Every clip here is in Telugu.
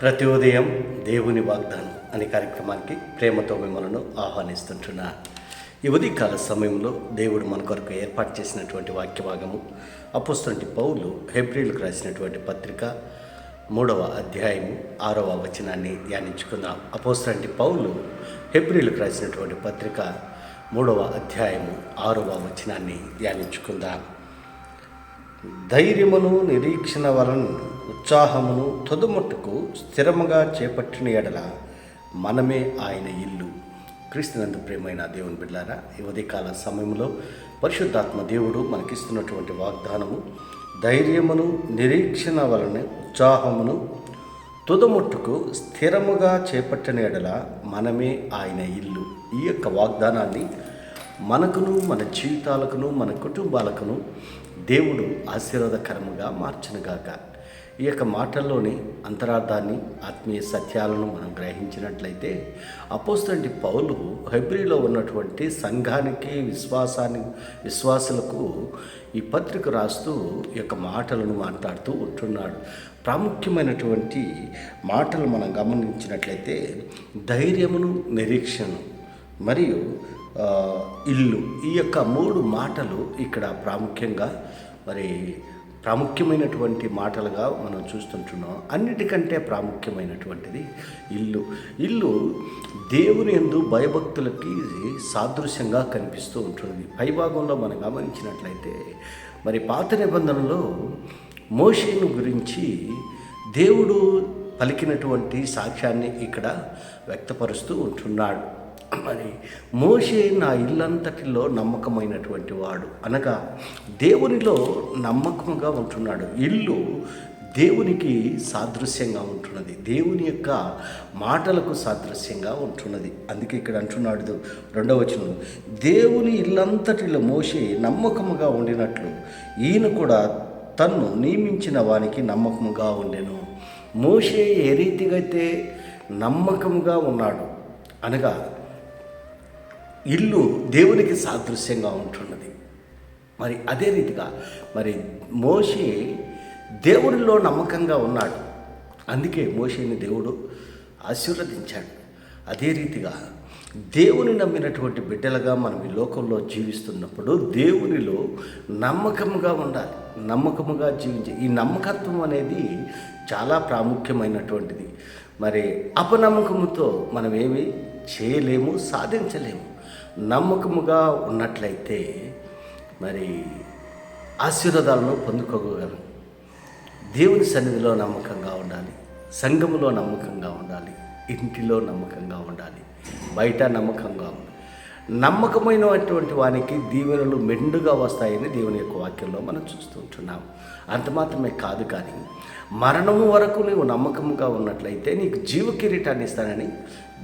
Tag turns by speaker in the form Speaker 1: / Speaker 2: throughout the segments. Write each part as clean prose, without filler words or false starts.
Speaker 1: ప్రతి ఉదయం దేవుని వాగ్దానం అనే కార్యక్రమానికి ప్రేమతో మిమ్మల్ని ఆహ్వానిస్తుంటున్నా. ఈ ఉదయకాల సమయంలో దేవుడు మన కొరకు ఏర్పాటు చేసినటువంటి వాక్య భాగము అపోస్తలుడైన పౌలు హెబ్రీయులకు రాసినటువంటి పత్రిక 3వ అధ్యాయము 6వ వచనాన్ని ధ్యానించుకుందాం. అపోస్తలుడైన పౌలు హెబ్రీయులకు రాసినటువంటి పత్రిక 3వ అధ్యాయము 6వ వచనాన్ని ధ్యానించుకుందాం. ధైర్యమును నిరీక్షణ వలన ఉత్సాహమును తుదముట్టుకు స్థిరముగా చేపట్టిన ఎడల మనమే ఆయన ఇల్లు. క్రీస్తునందు ప్రియమైన దేవుని బిడ్డలారా, ఈ ఉదయకాల సమయంలో పరిశుద్ధాత్మ దేవుడు మనకిస్తున్నటువంటి వాగ్దానము, ధైర్యమును నిరీక్షణ వలన ఉత్సాహమును తుదముట్టుకు స్థిరముగా చేపట్టిన ఎడల మనమే ఆయన ఇల్లు. ఈ యొక్క వాగ్దానాన్ని మనకును, మన జీవితాలకును, మన కుటుంబాలకును దేవుడు ఆశీర్వాదకరముగా మార్చునుగాక. ఈ యొక్క మాటల్లోని అంతరార్థాన్ని, ఆత్మీయ సత్యాలను మనం గ్రహించినట్లయితే, అపోస్తలుడైన పౌలు హెబ్రీలో ఉన్నటువంటి సంఘానికి, విశ్వాసులకు ఈ పత్రిక రాస్తూ ఈ యొక్క మాటలను మాట్లాడుతూ ఉంటున్నాడు. ప్రాముఖ్యమైనటువంటి మాటలు మనం గమనించినట్లయితే, ధైర్యమును, నిరీక్షను మరియు ఇల్లు, ఈ యొక్క 3 మాటలు ఇక్కడ ప్రాముఖ్యమైనటువంటి మాటలుగా మనం చూస్తుంటున్నాం. అన్నిటికంటే ప్రాముఖ్యమైనటువంటిది ఇల్లు. ఇల్లు దేవుని యందు భయభక్తులకి సాదృశ్యంగా కనిపిస్తూ ఉంటుంది. పైభాగంలో మనం గమనించినట్లయితే, పాత నిబంధనలో మోషేను గురించి దేవుడు పలికినటువంటి సాక్ష్యాన్ని ఇక్కడ వ్యక్తపరుస్తూ ఉంటున్నాడు. మోషే నా ఇల్లంతటిలో నమ్మకమైనటువంటి వాడు, అనగా దేవునిలో నమ్మకముగా ఉంటున్నాడు. ఇల్లు దేవునికి సాదృశ్యంగా ఉంటున్నది, దేవుని యొక్క మాటలకు సాదృశ్యంగా ఉంటున్నది. అందుకే ఇక్కడ అంటున్నాడు 2వ వచనం, దేవుని ఇల్లంతటిలో మోషే నమ్మకముగా ఉండినట్లు ఈయన కూడా తన్ను నియమించిన వానికి నమ్మకముగా ఉండెను. మోషే ఏ రీతిగా అయితే నమ్మకముగా ఉన్నాడు, అనగా ఇల్లు దేవునికి సాదృశ్యంగా ఉంటున్నది. అదే రీతిగా మోషే దేవునిలో నమ్మకంగా ఉన్నాడు. అందుకే మోషేని దేవుడు ఆశీర్వదించాడు. అదే రీతిగా దేవుని నమ్మినటువంటి బిడ్డలుగా మనం ఈ లోకంలో జీవిస్తున్నప్పుడు దేవునిలో నమ్మకముగా ఉండాలి, నమ్మకముగా జీవించి. ఈ నమ్మకత్వం అనేది చాలా ప్రాముఖ్యమైనటువంటిది. అపనమ్మకముతో మనం ఏమి చేయలేము, సాధించలేము. నమ్మకముగా ఉన్నట్లయితే ఆశీర్వాదాలను పొందుకోగలం. దేవుని సన్నిధిలో నమ్మకంగా ఉండాలి, సంఘములో నమ్మకంగా ఉండాలి, ఇంటిలో నమ్మకంగా ఉండాలి, బయట నమ్మకంగా ఉండాలి. నమ్మకమైనటువంటి వానికి దీవెనలు మెండుగా వస్తాయని దేవుని యొక్క వాక్యంలో మనం చూస్తుంటున్నాం. అంత మాత్రమే కాదు, కానీ మరణము వరకు నీవు నమ్మకముగా ఉన్నట్లయితే నీకు జీవ కిరీటాన్ని ఇస్తానని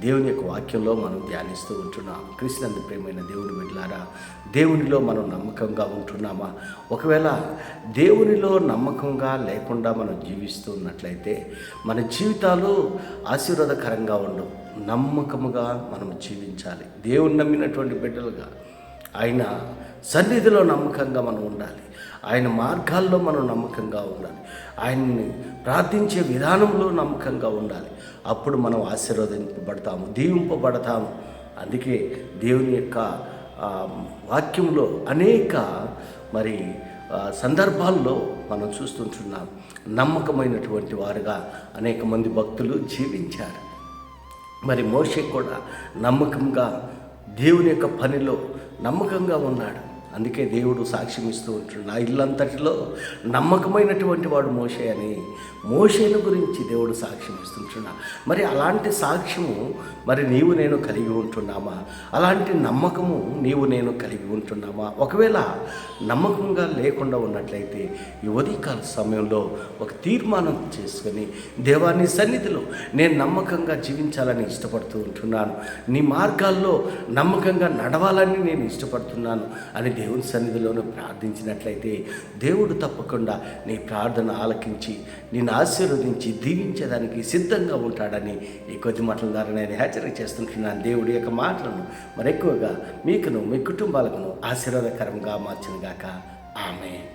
Speaker 1: దేవుని యొక్క వాక్యంలో మనం ధ్యానిస్తూ ఉంటున్నాం. క్రీస్తునందు ప్రియమైన దేవుని బిడ్డలారా, దేవునిలో మనం నమ్మకంగా ఉంటున్నామా? ఒకవేళ దేవునిలో నమ్మకంగా లేకుండా మనం జీవిస్తూ ఉన్నట్లయితే మన జీవితాలు ఆశీర్వాదకరంగా ఉండవు. నమ్మకముగా మనం జీవించాలి. దేవుని నమ్మినటువంటి బిడ్డలుగా ఆయన సన్నిధిలో నమ్మకంగా మనం ఉండాలి. ఆయన మార్గాల్లో మనం నమ్మకంగా ఉండాలి. ఆయన్ని ప్రార్థించే విధానంలో నమ్మకంగా ఉండాలి. అప్పుడు మనం ఆశీర్వదింపబడతాము, దీవింపబడతాము. అందుకే దేవుని యొక్క వాక్యంలో అనేక సందర్భాల్లో మనం చూస్తుంటున్నాం. నమ్మకమైనటువంటి వారుగా అనేక మంది భక్తులు జీవించారు. మోషే కూడా నమ్మకంగా దేవుని యొక్క పనిలో నమ్మకంగా ఉన్నాడు. అందుకే దేవుడు సాక్ష్యం ఇస్తూ ఉంటున్నాడు, నా ఇల్లంతటిలో నమ్మకమైనటువంటి వాడు మోషే అని. మోషేను గురించి దేవుడు సాక్ష్యం ఇస్తుంటున్నాడు. అలాంటి సాక్ష్యము నీవు నేను కలిగి ఉంటున్నామా? అలాంటి నమ్మకము నీవు నేను కలిగి ఉంటున్నామా? ఒకవేళ నమ్మకంగా లేకుండా ఉన్నట్లయితే ఈ ఉదయకాల సమయంలో ఒక తీర్మానం చేసుకొని, దేవాన్ని సన్నిధిలో నేను నమ్మకంగా జీవించాలని ఇష్టపడుతూ ఉంటున్నాను, నీ మార్గాల్లో నమ్మకంగా నడవాలని నేను ఇష్టపడుతున్నాను అని దేవుని సన్నిధిలోనూ ప్రార్థించినట్లయితే దేవుడు తప్పకుండా నీ ప్రార్థన ఆలకించి నిన్ను ఆశీర్వదించి దీవించేదానికి సిద్ధంగా ఉంటాడని ఈ కొద్ది మాటల ద్వారా నేను హెచ్చరిక చేస్తుంటున్నాను. దేవుడి యొక్క మాటలను మరెక్కువగా మీకును, మీ కుటుంబాలకును ఆశీర్వాదకరంగా మార్చునుగాక. ఆమేన్.